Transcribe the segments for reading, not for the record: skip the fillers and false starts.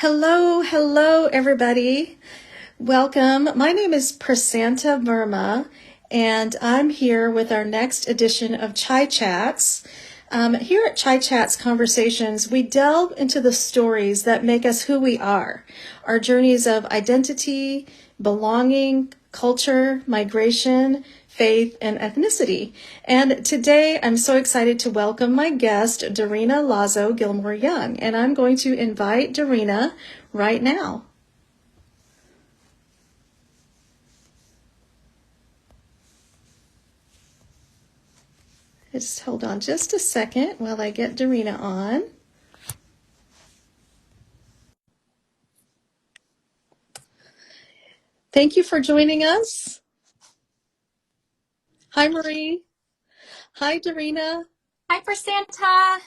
Hello, everybody. Welcome. My name is Prasanta Verma, and I'm here with our next edition of Chai Chats. Here at Chai Chats Conversations, we delve into the stories that make us who we are, our journeys of identity, belonging, culture, migration, faith, and ethnicity. And today I'm so excited to welcome my guest, Darina Lazo Gilmore-Young, and I'm going to invite Darina right now. Just hold on just a second while I get Darina on. Thank you for joining us. Hi, Marie. Hi, Darina. Hi, Prasanta.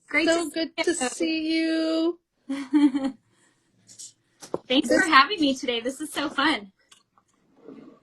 Great So good to see you. Thanks for having me today. This is so fun.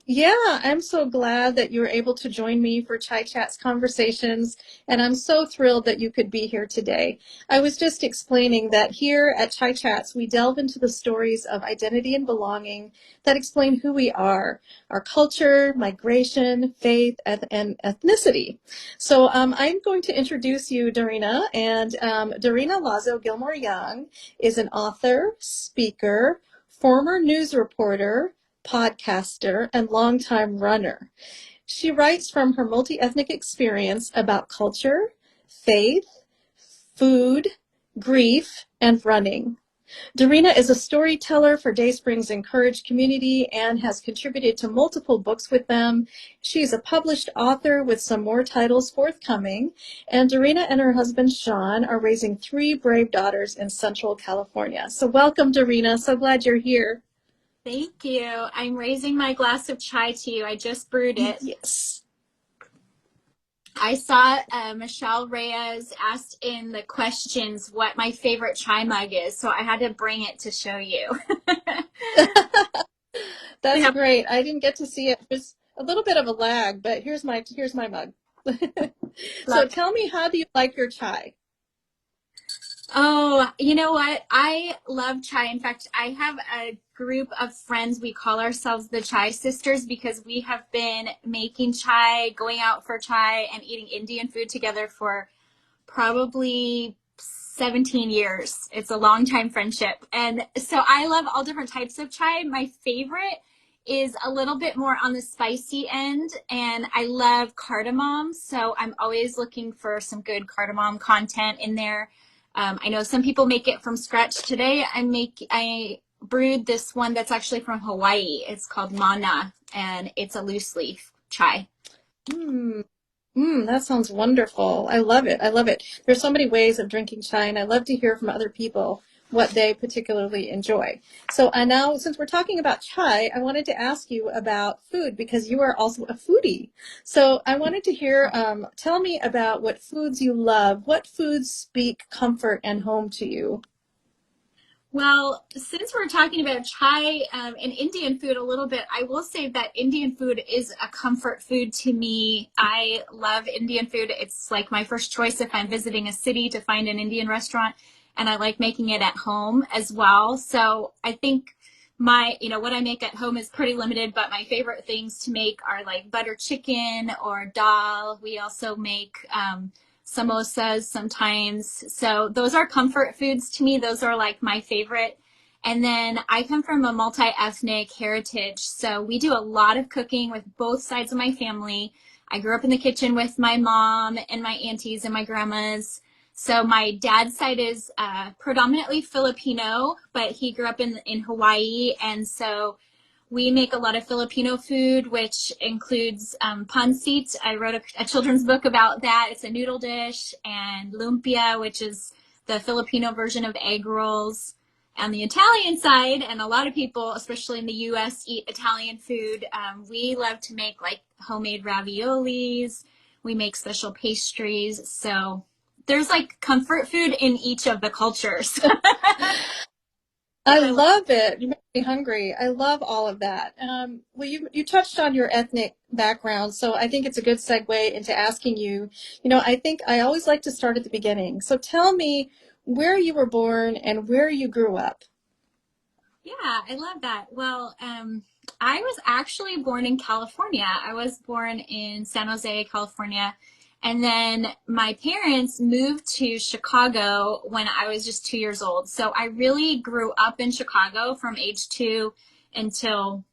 Yeah, I'm so glad that you were able to join me for Chai Chats Conversations, and I'm so thrilled that you could be here today. I was just explaining that here at Chai Chats, we delve into the stories of identity and belonging that explain who we are, our culture, migration, faith, and ethnicity. So I'm going to introduce you, Darina, and Darina Lazo Gilmore-Young is an author, speaker, former news reporter, podcaster, and longtime runner. She writes from her multi-ethnic experience about culture, faith, food, grief, and running. Darina is a storyteller for Dayspring's Encourage community and has contributed to multiple books with them. She's a published author with some more titles forthcoming, and Darina and her husband Sean are raising 3 brave daughters in Central California. So welcome, Darina. So glad you're here. Thank you. I'm raising my glass of chai to you. I just brewed it. Yes. I saw Michelle Reyes asked in the questions what my favorite chai mug is, so I had to bring it to show you. That's great. I didn't get to see it. There's a little bit of a lag, but here's my mug. So tell me, how do you like your chai? Oh, you know what? I love chai. In fact, I have a group of friends. We call ourselves the Chai Sisters because we have been making chai, going out for chai, and eating Indian food together for probably 17 years. It's a long time friendship. And so I love all different types of chai. My favorite is a little bit more on the spicy end, and I love cardamom. So I'm always looking for some good cardamom content in there. I know some people make it from scratch. Today I brewed this one that's actually from Hawaii. It's called Mana, and it's a loose leaf chai. That sounds wonderful. I love it. I love it. There's so many ways of drinking chai, and I love to hear from other people what they particularly enjoy. So now, since we're talking about chai, I wanted to ask you about food because you are also a foodie. So I wanted to hear, tell me about what foods you love. What foods speak comfort and home to you? Well, since we're talking about chai and Indian food a little bit, I will say that Indian food is a comfort food to me. I love Indian food. It's like my first choice if I'm visiting a city to find an Indian restaurant, and I like making it at home as well. So I think what I make at home is pretty limited, but my favorite things to make are like butter chicken or dal. We also make samosas sometimes. So those are comfort foods to me. Those are like my favorite. And then I come from a multi-ethnic heritage. So we do a lot of cooking with both sides of my family. I grew up in the kitchen with my mom and my aunties and my grandmas. So my dad's side is predominantly Filipino, but he grew up in Hawaii. And so we make a lot of Filipino food, which includes pancit. I wrote a children's book about that. It's a noodle dish, and lumpia, which is the Filipino version of egg rolls. On the Italian side, and a lot of people, especially in the U.S., eat Italian food. We love to make like homemade raviolis. We make special pastries. So there's like comfort food in each of the cultures. I love it. You make me hungry. I love all of that. Well, you touched on your ethnic background, so I think it's a good segue into asking you, I think I always like to start at the beginning. So tell me where you were born and where you grew up. Yeah, I love that. Well, I was actually born in California. I was born in San Jose, California. And then my parents moved to Chicago when I was just 2 years old. So I really grew up in Chicago from age 2 until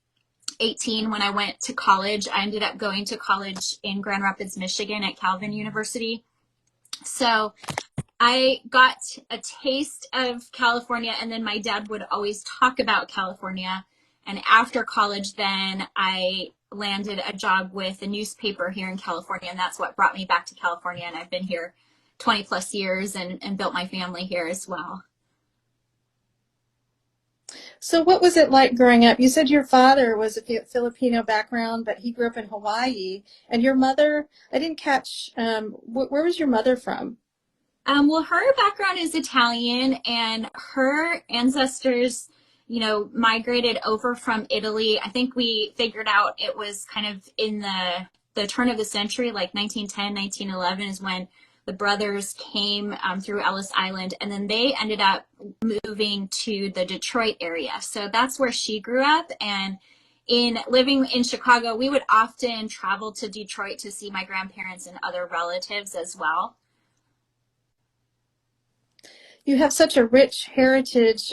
18 when I went to college. I ended up going to college in Grand Rapids, Michigan at Calvin University. So I got a taste of California, and then my dad would always talk about California. And after college, then I landed a job with a newspaper here in California, and that's what brought me back to California. And I've been here 20 plus years and built my family here as well. So what was it like growing up? You said your father was a Filipino background, but he grew up in Hawaii. And your mother, I didn't catch, where was your mother from? Well, her background is Italian, and her ancestors, migrated over from Italy. I think we figured out it was kind of in the turn of the century, like 1910, 1911 is when the brothers came through Ellis Island, and then they ended up moving to the Detroit area. So that's where she grew up. And in living in Chicago, we would often travel to Detroit to see my grandparents and other relatives as well. You have such a rich heritage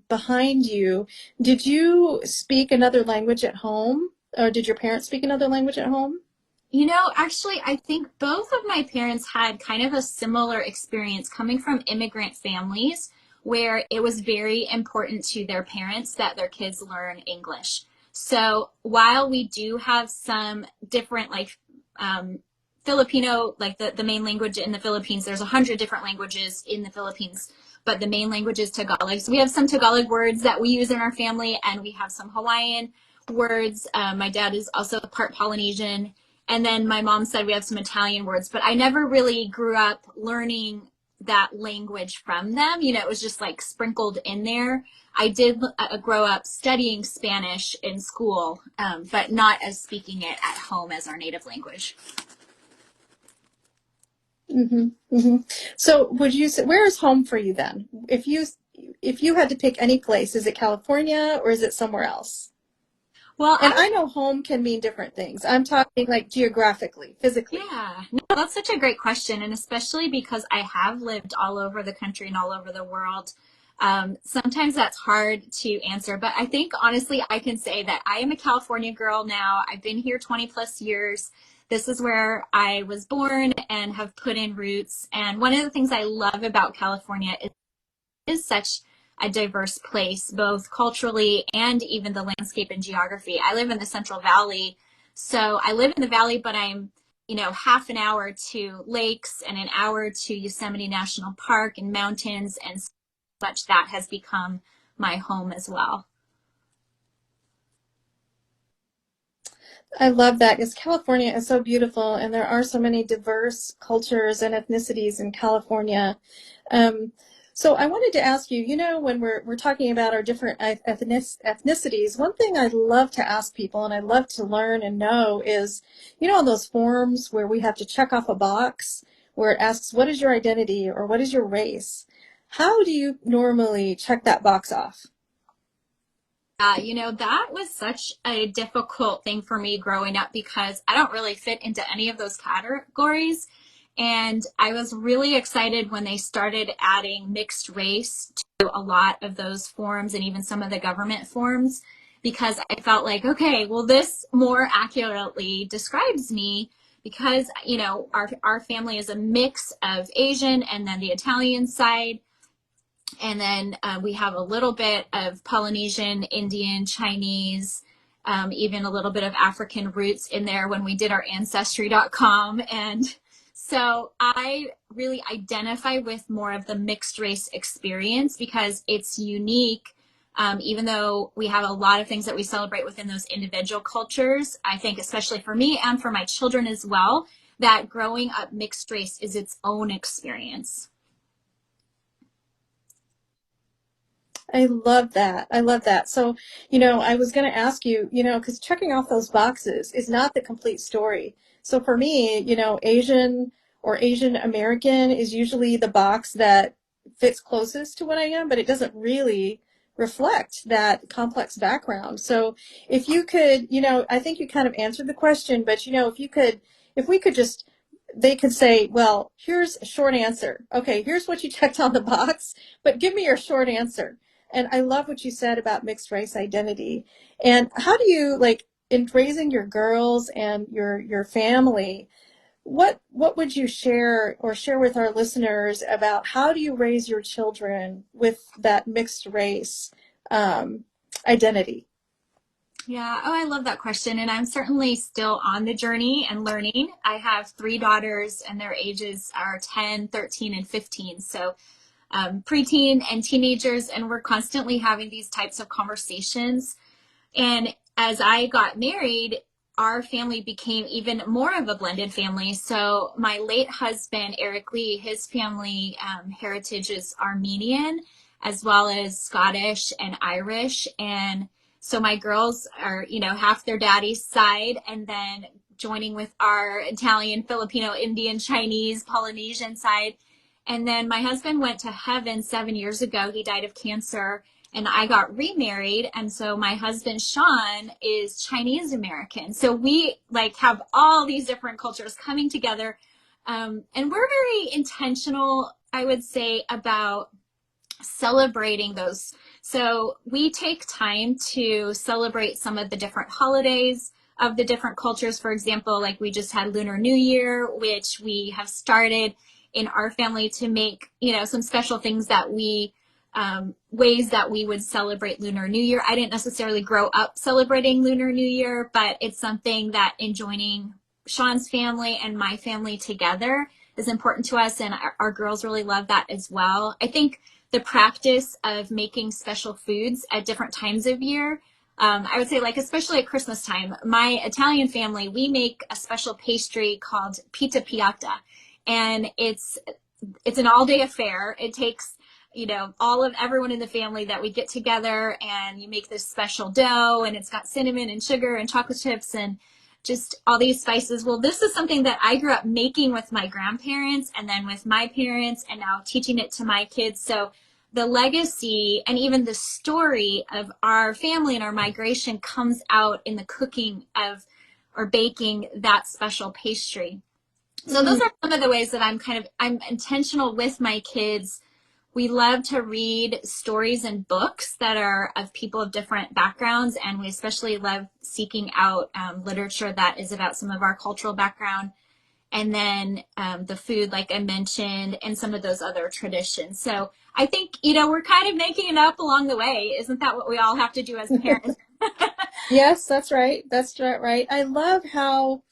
behind you. Did you speak another language at home? Or did your parents speak another language at home? Actually, I think both of my parents had kind of a similar experience coming from immigrant families where it was very important to their parents that their kids learn English. So while we do have some different, like Filipino, like the main language in the Philippines, there's 100 different languages in the Philippines, but the main language is Tagalog. So we have some Tagalog words that we use in our family, and we have some Hawaiian words. My dad is also part Polynesian. And then my mom said we have some Italian words, but I never really grew up learning that language from them. It was just like sprinkled in there. I did grow up studying Spanish in school, but not as speaking it at home as our native language. Hmm. Hmm. So would you say, where is home for you then? If you had to pick any place, is it California or is it somewhere else? Well, And I know home can mean different things. I'm talking like geographically, physically. yeah, no, that's such a great question. And especially because I have lived all over the country and all over the world. Sometimes that's hard to answer, but I think honestly, I can say that I am a California girl now. I've been here 20 plus years. This is where I was born and have put in roots. And one of the things I love about California is such a diverse place, both culturally and even the landscape and geography. I live in the Central Valley. So I live in the valley, but I'm, half an hour to lakes and an hour to Yosemite National Park and mountains and such. That has become my home as well. I love that because California is so beautiful and there are so many diverse cultures and ethnicities in California. Um, so I wanted to ask you, when we're talking about our different ethnicities, one thing I love to ask people and I love to learn and know is, on those forms where we have to check off a box where it asks, what is your identity or what is your race? How do you normally check that box off? That was such a difficult thing for me growing up because I don't really fit into any of those categories. And I was really excited when they started adding mixed race to a lot of those forms and even some of the government forms because I felt like, okay, well, this more accurately describes me because, our family is a mix of Asian and then the Italian side. And then we have a little bit of Polynesian, Indian, Chinese, even a little bit of African roots in there when we did our ancestry.com. And so I really identify with more of the mixed race experience because it's unique. Even though we have a lot of things that we celebrate within those individual cultures, I think especially for me and for my children as well, that growing up mixed race is its own experience. I love that. I love that. So, I was going to ask you, because checking off those boxes is not the complete story. So for me, Asian or Asian American is usually the box that fits closest to what I am, but it doesn't really reflect that complex background. So if you could, I think you kind of answered the question, but if we could just, they could say, well, here's a short answer. Okay, here's what you checked on the box, but give me your short answer. And I love what you said about mixed race identity. And how do you, like, in raising your girls and your family, what would you share or share with our listeners about how do you raise your children with that mixed race identity? Yeah. Oh, I love that question. And I'm certainly still on the journey and learning. I have three daughters, and their ages are 10, 13, and 15. So preteen and teenagers, and we're constantly having these types of conversations. And as I got married, our family became even more of a blended family. So my late husband, Eric Lee, his family heritage is Armenian, as well as Scottish and Irish. And so my girls are, half their daddy's side, and then joining with our Italian, Filipino, Indian, Chinese, Polynesian side. And then my husband went to heaven 7 years ago. He died of cancer, and I got remarried. And so my husband, Sean, is Chinese American. So we have all these different cultures coming together. And we're very intentional, I would say, about celebrating those. So we take time to celebrate some of the different holidays of the different cultures. For example, like we just had Lunar New Year, which we have started in our family to make, some special things that ways that we would celebrate Lunar New Year. I didn't necessarily grow up celebrating Lunar New Year, but it's something that in joining Sean's family and my family together is important to us, and our girls really love that as well. I think the practice of making special foods at different times of year, I would say, especially at Christmas time, my Italian family, we make a special pastry called pita piatta, and it's an all-day affair. It takes all of everyone in the family that we get together, and you make this special dough, and it's got cinnamon and sugar and chocolate chips and just all these spices. Well, this is something that I grew up making with my grandparents and then with my parents, and now teaching it to my kids. So the legacy and even the story of our family and our migration comes out in the cooking of or baking that special pastry. So those are some of the ways that I'm intentional with my kids. We love to read stories and books that are of people of different backgrounds, and we especially love seeking out literature that is about some of our cultural background, and then the food, like I mentioned, and some of those other traditions. So I think, we're kind of making it up along the way. Isn't that what we all have to do as parents? Yes, that's right. That's right. I love how,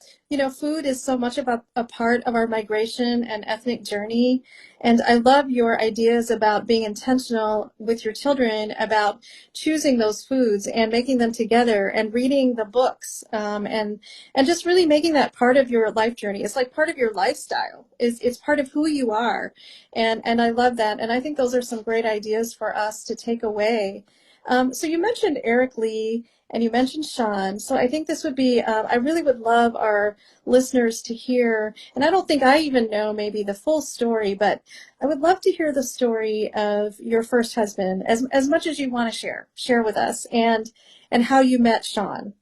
food is so much about a part of our migration and ethnic journey. And I love your ideas about being intentional with your children about choosing those foods and making them together and reading the books, and just really making that part of your life journey. It's like part of your lifestyle. It's part of who you are. And I love that. And I think those are some great ideas for us to take away. So you mentioned Eric Lee and you mentioned Sean. So I think this would be, I really would love our listeners to hear, and I don't think I even know maybe the full story, but I would love to hear the story of your first husband as much as you want to share with us, and how you met Sean.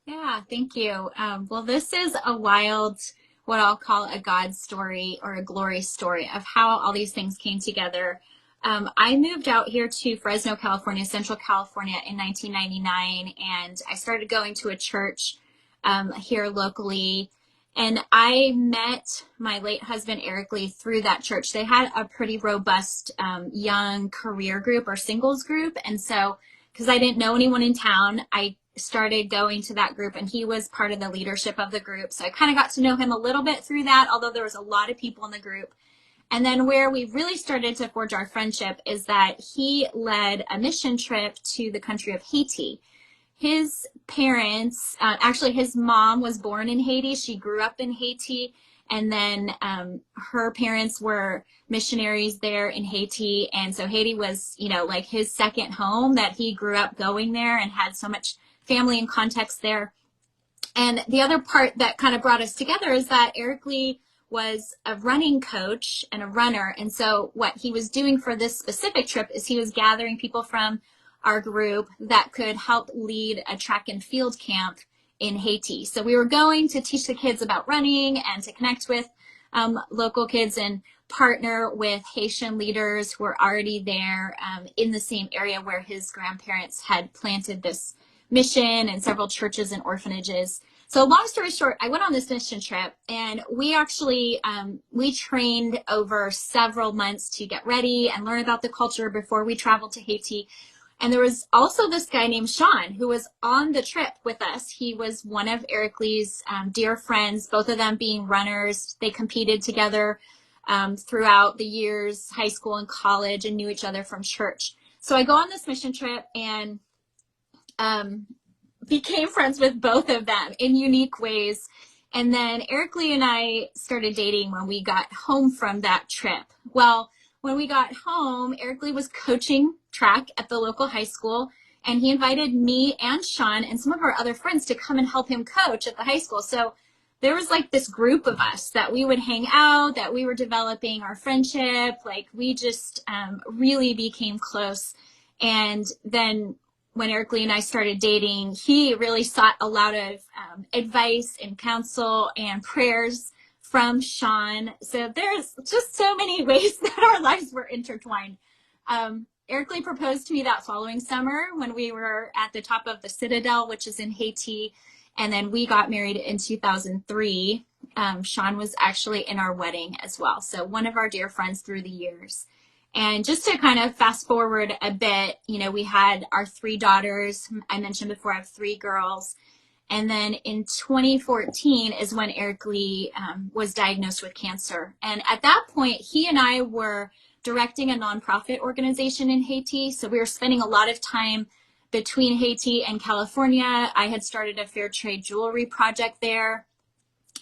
Yeah, thank you. Well, this is a wild, what I'll call a God story or a glory story of how all these things came together. I moved out here to Fresno, California, Central California in 1999, and I started going to a church here locally. And I met my late husband, Eric Lee, through that church. They had a pretty robust young career group or singles group. And so, because I didn't know anyone in town, I started going to that group, and he was part of the leadership of the group. So I kind of got to know him a little bit through that, although there was a lot of people in the group. And then where we really started to forge our friendship is that he led a mission trip to the country of Haiti. His parents, actually his mom was born in Haiti. She grew up in Haiti. And then her parents were missionaries there in Haiti. And so Haiti was, like his second home, that he grew up going there and had so much family and context there. And the other part that kind of brought us together is that Eric Lee was a running coach and a runner. And so what he was doing for this specific trip is he was gathering people from our group that could help lead a track and field camp in Haiti. So we were going to teach the kids about running and to connect with local kids and partner with Haitian leaders who were already there in the same area where his grandparents had planted this mission and several churches and orphanages. So long story short, I went on this mission trip, and we actually, we trained over several months to get ready and learn about the culture before we traveled to Haiti. And there was also this guy named Sean who was on the trip with us. He was one of Eric Lee's dear friends, both of them being runners. They competed together throughout the years, high school and college, and knew each other from church. So I go on this mission trip and became friends with both of them in unique ways. And then Eric Lee and I started dating when we got home from that trip. Well, when we got home, Eric Lee was coaching track at the local high school, and he invited me and Sean and some of our other friends to come and help him coach at the high school. So there was like this group of us that we would hang out, that we were developing our friendship. Like we just really became close. And then when Eric Lee and I started dating, he really sought a lot of advice and counsel and prayers from Sean. So there's just so many ways that our lives were intertwined. Eric Lee proposed to me that following summer when we were at the top of the Citadel, which is in Haiti. And then we got married in 2003. Sean was actually in our wedding as well. So one of our dear friends through the years. And just to kind of fast forward a bit, you know, we had our 3 daughters. I mentioned before, I have 3 girls. And then in 2014 is when Eric Lee was diagnosed with cancer. And at that point, he and I were directing a nonprofit organization in Haiti. So we were spending a lot of time between Haiti and California. I had started a fair trade jewelry project there.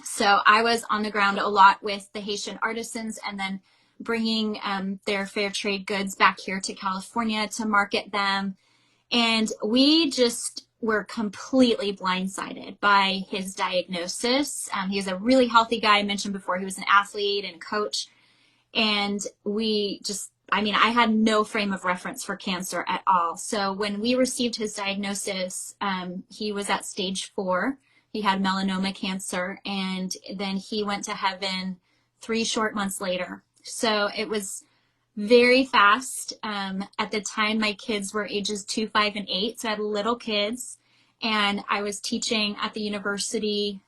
So I was on the ground a lot with the Haitian artisans, and then bringing their fair trade goods back here to California to market them. And we just were completely blindsided by his diagnosis. He was a really healthy guy. I mentioned before, he was an athlete and coach. And we just, I mean, I had no frame of reference for cancer at all. So when we received his diagnosis, he was at stage 4. He had melanoma cancer, and then he went to heaven 3 short months later. So it was very fast. At the time, my kids were ages 2, 5, and 8. So I had little kids, and I was teaching at the university.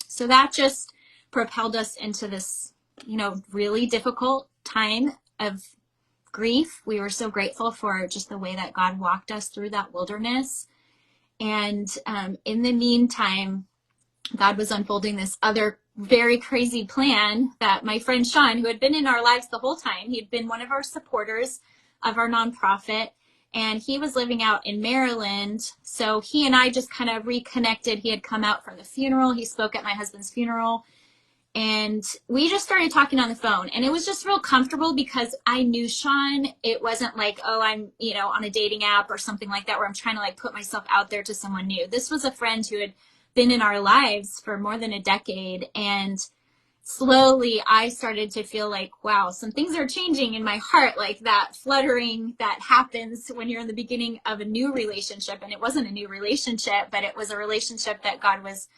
So that just propelled us into this, you know, really difficult time of grief. We were so grateful for just the way that God walked us through that wilderness. And in the meantime, God was unfolding this other very crazy plan that my friend Sean, who had been in our lives the whole time, he'd been one of our supporters of our nonprofit, and he was living out in Maryland. So he and I just kind of reconnected. He had come out for the funeral. He spoke at my husband's funeral, and we just started talking on the phone, and it was just real comfortable because I knew Sean. It wasn't like, oh, I'm, you know, on a dating app or something like that where I'm trying to like put myself out there to someone new. This was a friend who had been in our lives for more than a decade. And slowly I started to feel like, wow, some things are changing in my heart, like that fluttering that happens when you're in the beginning of a new relationship. And it wasn't a new relationship, but it was a relationship that God was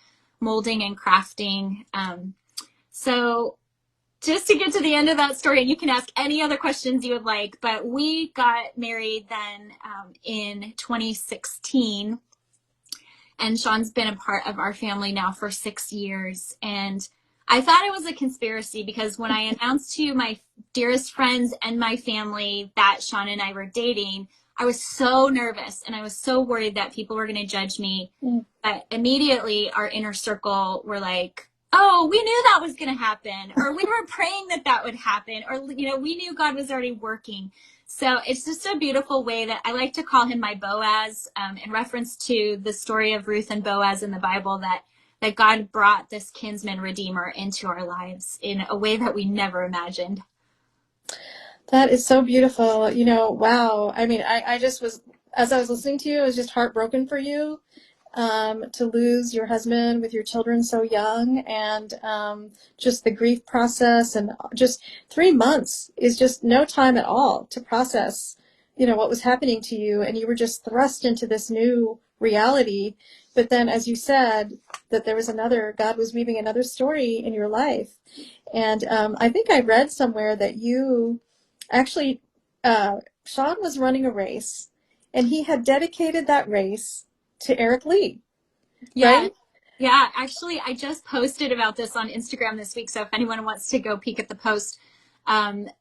molding and crafting. So just to get to the end of that story, and you can ask any other questions you would like, but we got married then in 2016. And Sean's been a part of our family now for 6 years. And I thought it was a conspiracy because when I announced to my dearest friends and my family that Sean and I were dating, I was so nervous and I was so worried that people were going to judge me. But immediately our inner circle were like, oh, we knew that was going to happen, or we were praying that that would happen, or, you know, we knew God was already working. So it's just a beautiful way that I like to call him my Boaz, in reference to the story of Ruth and Boaz in the Bible, that God brought this kinsman redeemer into our lives in a way that we never imagined. That is so beautiful. You know, wow. I mean, I just was, as I was listening to you, I was just heartbroken for you to lose your husband with your children so young, and just the grief process, and just 3 months is just no time at all to process, what was happening to you, and you were just thrust into this new reality. But then, as you said, that there was God was weaving another story in your life. And I think I read somewhere that you actually, Sean was running a race, and he had dedicated that race to Eric Lee, Yeah. right? Yeah. Actually, I just posted about this on Instagram this week. So if anyone wants to go peek at the post,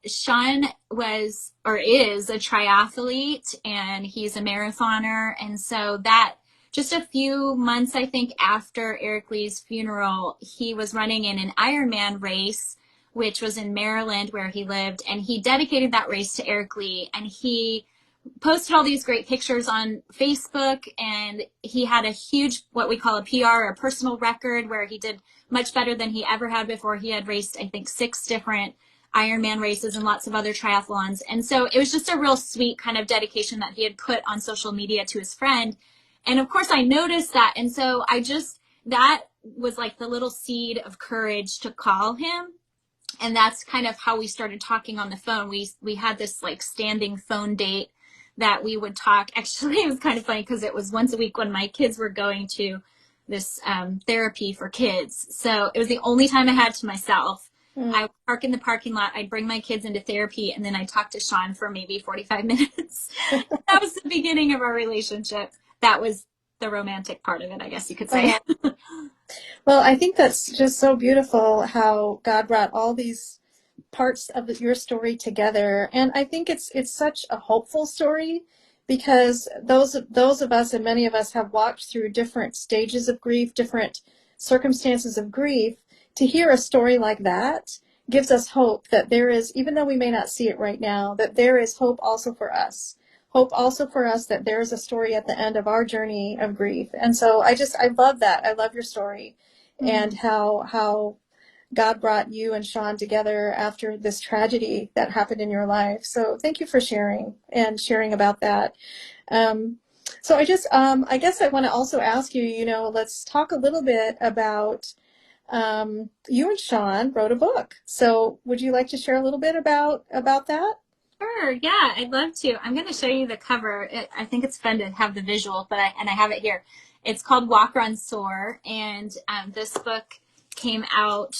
Sean was or is a triathlete, and he's a marathoner. And so that just a few months, I think, after Eric Lee's funeral, he was running in an Ironman race, which was in Maryland where he lived. And he dedicated that race to Eric Lee, and he posted all these great pictures on Facebook, and he had a huge, what we call a PR, a personal record, where he did much better than he ever had before. He had raced, I think, 6 different Ironman races and lots of other triathlons. And so it was just a real sweet kind of dedication that he had put on social media to his friend. And of course I noticed that. And so that was like the little seed of courage to call him. And that's kind of how we started talking on the phone. We had this like standing phone date that we would talk. Actually, it was kind of funny because it was once a week when my kids were going to this therapy for kids. So it was the only time I had to myself. I would park in the parking lot. I'd bring my kids into therapy, and then I'd talk to Sean for maybe 45 minutes. That was the beginning of our relationship. That was the romantic part of it, I guess you could say. Well, I think that's just so beautiful how God brought all these parts of your story together. And I think it's such a hopeful story, because those of us, and many of us, have walked through different stages of grief, different circumstances of grief. To hear a story like that gives us hope that there is, even though we may not see it right now, that there is hope also for us. Hope also for us that there is a story at the end of our journey of grief. And so I love that. I love your story, and how God brought you and Sean together after this tragedy that happened in your life. So thank you for sharing about that. So I guess I want to also ask you, let's talk a little bit about, you and Sean wrote a book. So would you like to share a little bit about that? Sure. Yeah, I'd love to. I'm going to show you the cover. I think it's fun to have the visual, but I have it here. It's called Walk, Run, Soar. And this book came out,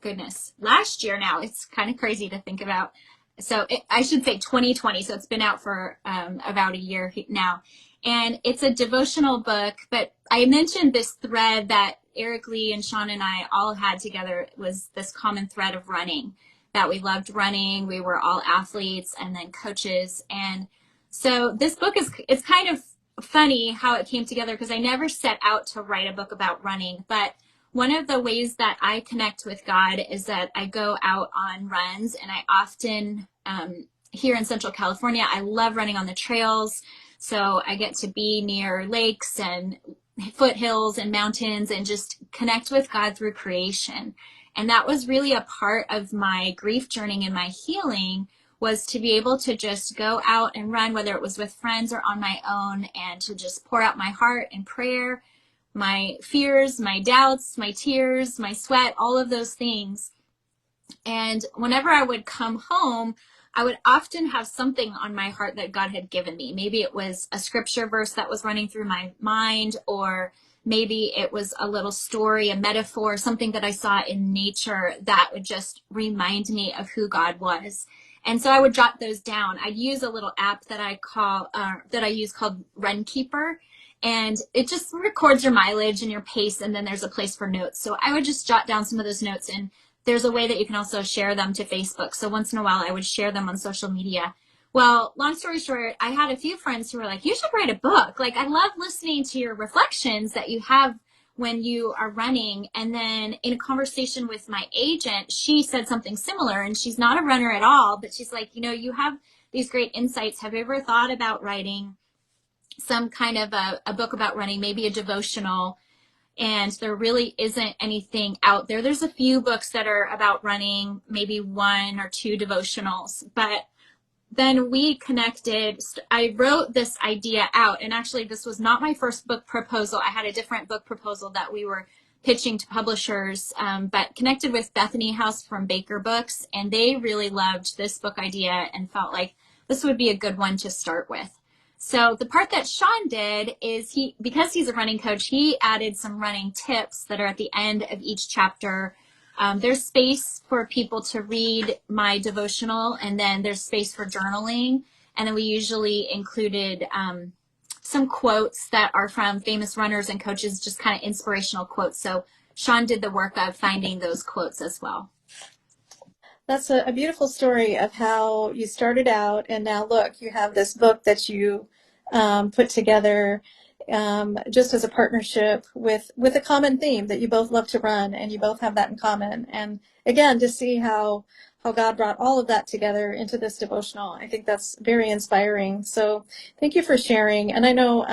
goodness, last year now. It's kind of crazy to think about. So I should say 2020. So it's been out for about a year now. And it's a devotional book, but I mentioned this thread that Eric Lee and Sean and I all had together. It was this common thread of running, that we loved running. We were all athletes and then coaches. And so this book it's kind of funny how it came together, because I never set out to write a book about running. But one of the ways that I connect with God is that I go out on runs, and I often, here in Central California, I love running on the trails. So I get to be near lakes and foothills and mountains and just connect with God through creation. And that was really a part of my grief journey and my healing, was to be able to just go out and run, whether it was with friends or on my own, and to just pour out my heart in prayer, my fears, my doubts, my tears, my sweat, all of those things. And whenever I would come home, I would often have something on my heart that God had given me. Maybe it was a scripture verse that was running through my mind, or maybe it was a little story, a metaphor, something that I saw in nature that would just remind me of who God was. And so I would jot those down. I'd use a little app that I use called Runkeeper, and it just records your mileage and your pace, and then there's a place for notes. So I would just jot down some of those notes, and there's a way that you can also share them to Facebook. So once in a while I would share them on social media. Well, long story short, I had a few friends who were like, you should write a book. Like, I love listening to your reflections that you have when you are running. And then in a conversation with my agent, she said something similar, and she's not a runner at all, but she's like, you have these great insights. Have you ever thought about writing some kind of a book about running, maybe a devotional? And there really isn't anything out there. There's a few books that are about running, maybe 1 or 2 devotionals, but then we connected. I wrote this idea out, and actually this was not my first book proposal. I had a different book proposal that we were pitching to publishers, but connected with Bethany House from Baker Books, and they really loved this book idea and felt like this would be a good one to start with. So the part that Sean did is because he's a running coach, he added some running tips that are at the end of each chapter. There's space for people to read my devotional, and then there's space for journaling. And then we usually included some quotes that are from famous runners and coaches, just kind of inspirational quotes. So Sean did the work of finding those quotes as well. That's a beautiful story of how you started out, and now look, you have this book that you put together just as a partnership with a common theme that you both love to run, and you both have that in common. And again, to see how God brought all of that together into this devotional, I think that's very inspiring. So thank you for sharing. And I know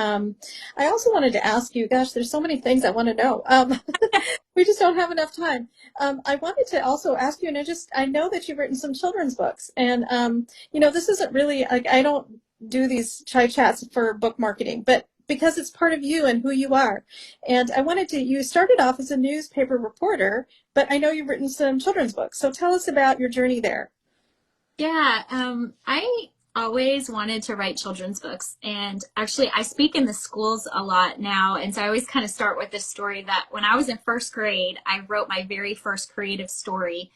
I also wanted to ask you, gosh, there's so many things I want to know. We just don't have enough time. I wanted to also ask you, and I know that you've written some children's books, and this isn't really like, I don't do these chai chats for book marketing, but because it's part of you and who you are. And you started off as a newspaper reporter, but I know you've written some children's books. So tell us about your journey there. Yeah, I always wanted to write children's books. And actually, I speak in the schools a lot now. And so I always kind of start with this story that when I was in first grade, I wrote my very first creative story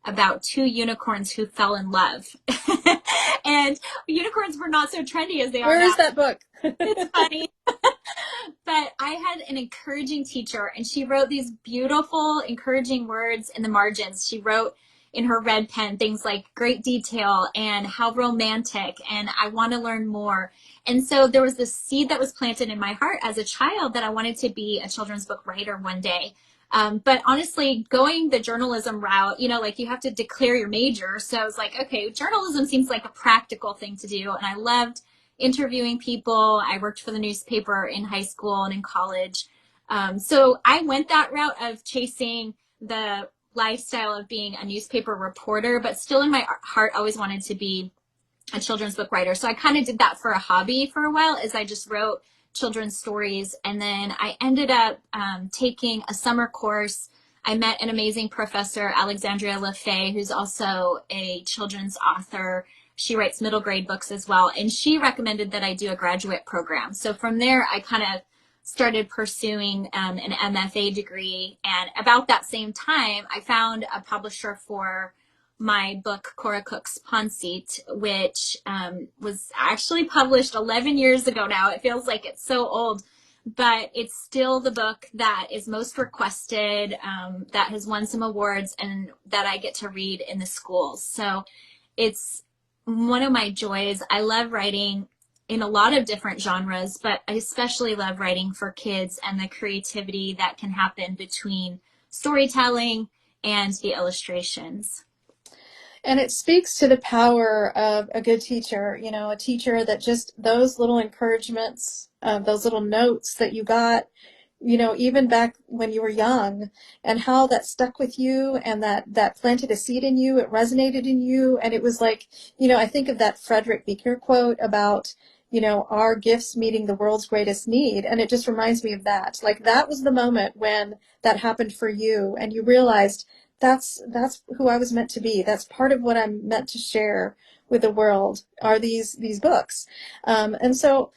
about two unicorns who fell in love. And unicorns were not so trendy as they are now. Where is that book? It's funny. But I had an encouraging teacher, and she wrote these beautiful, encouraging words in the margins. She wrote in her red pen things like great detail and how romantic and I want to learn more. And so there was this seed that was planted in my heart as a child that I wanted to be a children's book writer one day. But honestly, going the journalism route, like you have to declare your major. So I was like, okay, journalism seems like a practical thing to do. And I loved interviewing people. I worked for the newspaper in high school and in college. So I went that route of chasing the lifestyle of being a newspaper reporter, but still in my heart, always wanted to be a children's book writer. So I kind of did that for a hobby for a while, as I just wrote children's stories. And then I ended up taking a summer course. I met an amazing professor, Alexandria LaFay, who's also a children's author. She writes middle grade books as well. And she recommended that I do a graduate program. So from there, I kind of started pursuing an MFA degree. And about that same time, I found a publisher for my book, Cora Cook's Pond Seat, which was actually published 11 years ago now. It feels like it's so old, but it's still the book that is most requested, that has won some awards, and that I get to read in the schools. So it's one of my joys. I love writing in a lot of different genres, but I especially love writing for kids and the creativity that can happen between storytelling and the illustrations. And it speaks to the power of a good teacher, a teacher that just those little encouragements, those little notes that you got, even back when you were young, and how that stuck with you, and that planted a seed in you, it resonated in you. And it was like, I think of that Frederick Buechner quote about, our gifts meeting the world's greatest need. And it just reminds me of that. Like, that was the moment when that happened for you, and you realized that's who I was meant to be. That's part of what I'm meant to share with the world, are these books. And so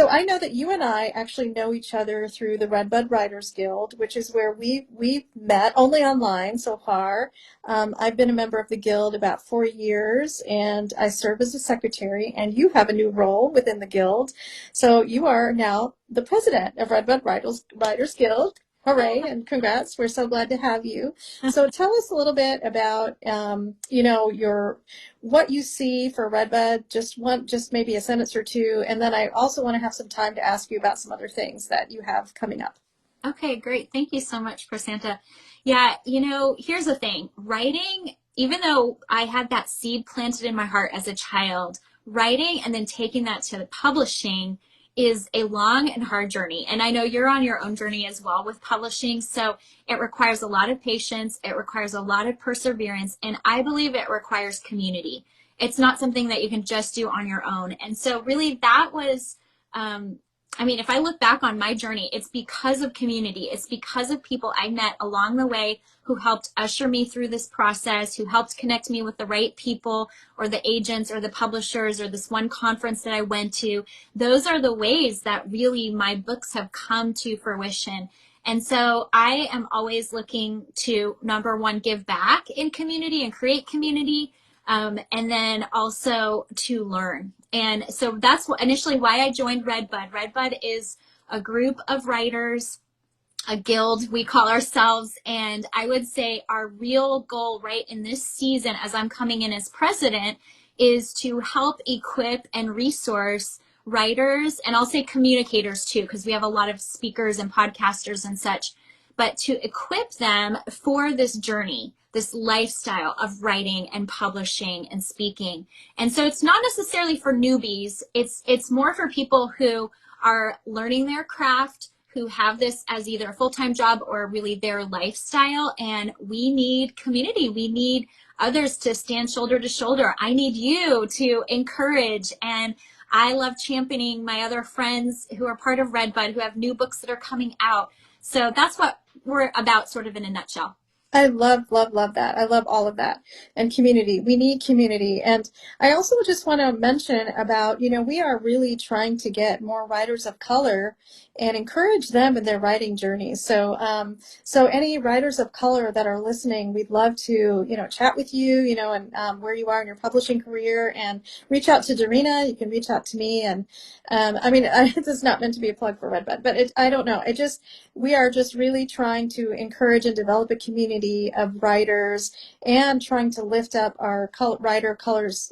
I know that you and I actually know each other through the Redwood Writers Guild, which is where we've met only online so far. I've been a member of the Guild about 4 years, and I serve as a secretary, and you have a new role within the Guild. So you are now the president of Redwood Writers Guild. Hooray, and congrats. We're so glad to have you. So tell us a little bit about, what you see for Redwood, just maybe a sentence or two. And then I also want to have some time to ask you about some other things that you have coming up. Okay, great. Thank you so much, Prasanta. Yeah, here's the thing. Writing, even though I had that seed planted in my heart as a child, writing and then taking that to the publishing is a long and hard journey. And I know you're on your own journey as well with publishing. So it requires a lot of patience. It requires a lot of perseverance. And I believe it requires community. It's not something that you can just do on your own. And so really that was I mean, if I look back on my journey, it's because of community. It's because of people I met along the way who helped usher me through this process, who helped connect me with the right people or the agents or the publishers or this one conference that I went to. Those are the ways that really my books have come to fruition. And so I am always looking to, number one, give back in community and create community, and then also to learn. And so that's initially why I joined Redbud. Redbud is a group of writers, a guild we call ourselves, and I would say our real goal right in this season as I'm coming in as president is to help equip and resource writers, and I'll say communicators too, because we have a lot of speakers and podcasters and such, but to equip them for this journey, this lifestyle of writing and publishing and speaking. And so it's not necessarily for newbies. It's more for people who are learning their craft, who have this as either a full-time job or really their lifestyle. And we need community. We need others to stand shoulder to shoulder. I need you to encourage. And I love championing my other friends who are part of Redbud, who have new books that are coming out. So that's what we're about, sort of in a nutshell. I love, love, love that. I love all of that. And community. We need community. And I also just want to mention about, we are really trying to get more writers of color and encourage them in their writing journey. So, so any writers of color that are listening, we'd love to, chat with you, and where you are in your publishing career, and reach out to Darina. You can reach out to me. And this is not meant to be a plug for Redbud, but I don't know. We are just really trying to encourage and develop a community of writers and trying to lift up our writers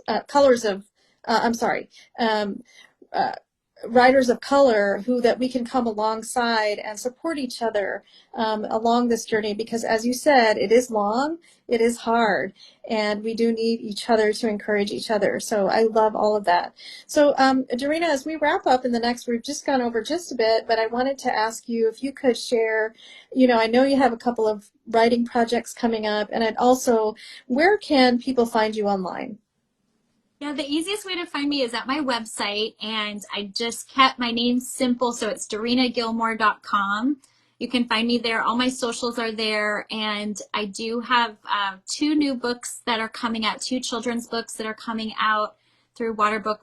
of color that we can come alongside and support each other along this journey, because as you said, it is long, it is hard, and we do need each other to encourage each other. So I love all of that. So Darina, as we wrap up we've just gone over just a bit, but I wanted to ask you if you could share, I know you have a couple of writing projects coming up, and where can people find you online? Yeah, the easiest way to find me is at my website, and I just kept my name simple, so it's darinagilmore.com. You can find me there. All my socials are there, and I do have 2 new books that are coming out, 2 children's books that are coming out through Waterbook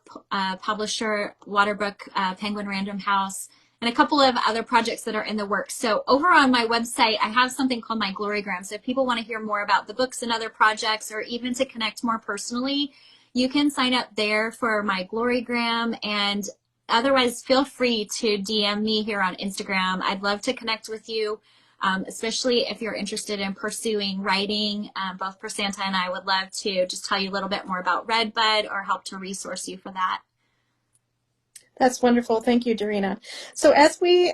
publisher, Waterbook Penguin Random House, and a couple of other projects that are in the works. So over on my website, I have something called my Glorygram. So if people want to hear more about the books and other projects, or even to connect more personally, you can sign up there for my Glorygram, and otherwise feel free to DM me here on Instagram. I'd love to connect with you, especially if you're interested in pursuing writing. Both Prasanta and I would love to just tell you a little bit more about Redbud or help to resource you for that. That's wonderful. Thank you, Darina. So as we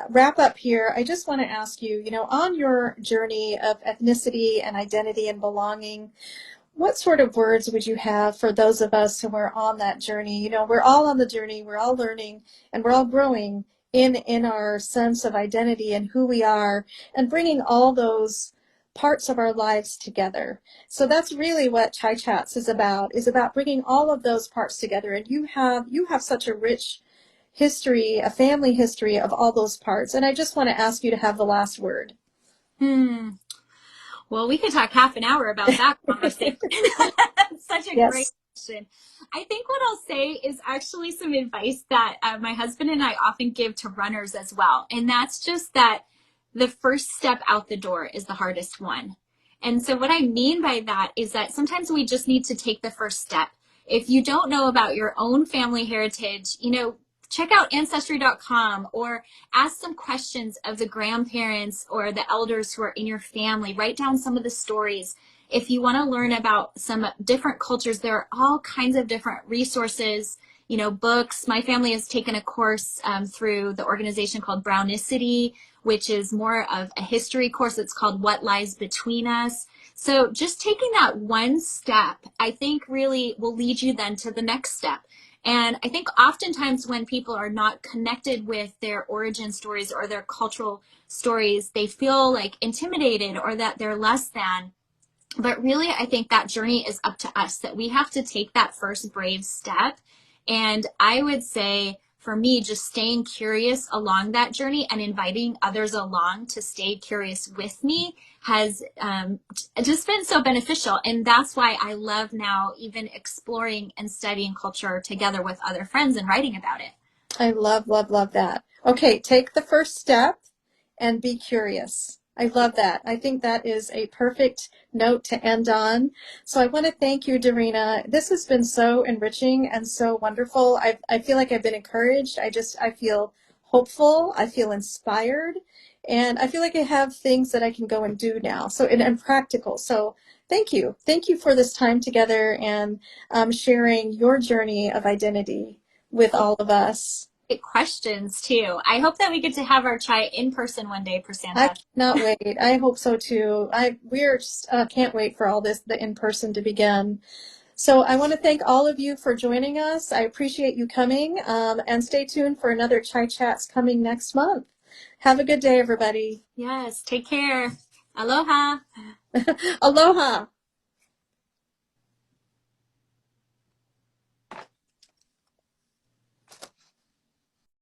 wrap up here, I just want to ask you, on your journey of ethnicity and identity and belonging, what sort of words would you have for those of us who are on that journey? We're all on the journey, we're all learning, and we're all growing in our sense of identity and who we are, and bringing all those parts of our lives together. So that's really what Chai Chats is about bringing all of those parts together. And you have such a rich history, a family history of all those parts. And I just want to ask you to have the last word. Well, we could talk half an hour about that conversation. Such a great question. I think what I'll say is actually some advice that my husband and I often give to runners as well. And that's just that the first step out the door is the hardest one. And so what I mean by that is that sometimes we just need to take the first step. If you don't know about your own family heritage, check out ancestry.com, or ask some questions of the grandparents or the elders who are in your family. Write down some of the stories. If you want to learn about some different cultures, there are all kinds of different resources, books. My family has taken a course through the organization called Brownicity, which is more of a history course. It's called What Lies Between Us. So just taking that one step, I think really will lead you then to the next step. And I think oftentimes when people are not connected with their origin stories or their cultural stories, they feel like intimidated or that they're less than. But really, I think that journey is up to us, that we have to take that first brave step. And I would say for me, just staying curious along that journey and inviting others along to stay curious with me has just been so beneficial. And that's why I love now even exploring and studying culture together with other friends and writing about it. I love, love, love that. Okay, take the first step and be curious. I love that. I think that is a perfect note to end on. So I want to thank you, Darina. This has been so enriching and so wonderful. I feel like I've been encouraged. I feel hopeful. I feel inspired. And I feel like I have things that I can go and do now. So, and practical. So thank you. Thank you for this time together and sharing your journey of identity with all of us. Questions too. I hope that we get to have our chai in person one day, I Prasanta. cannot wait. I hope so too. We're just can't wait for all this, the in person to begin. So I want to thank all of you for joining us. I appreciate you coming, and stay tuned for another Chai Chats coming next month. Have a good day, everybody. Yes, take care. Aloha. Aloha.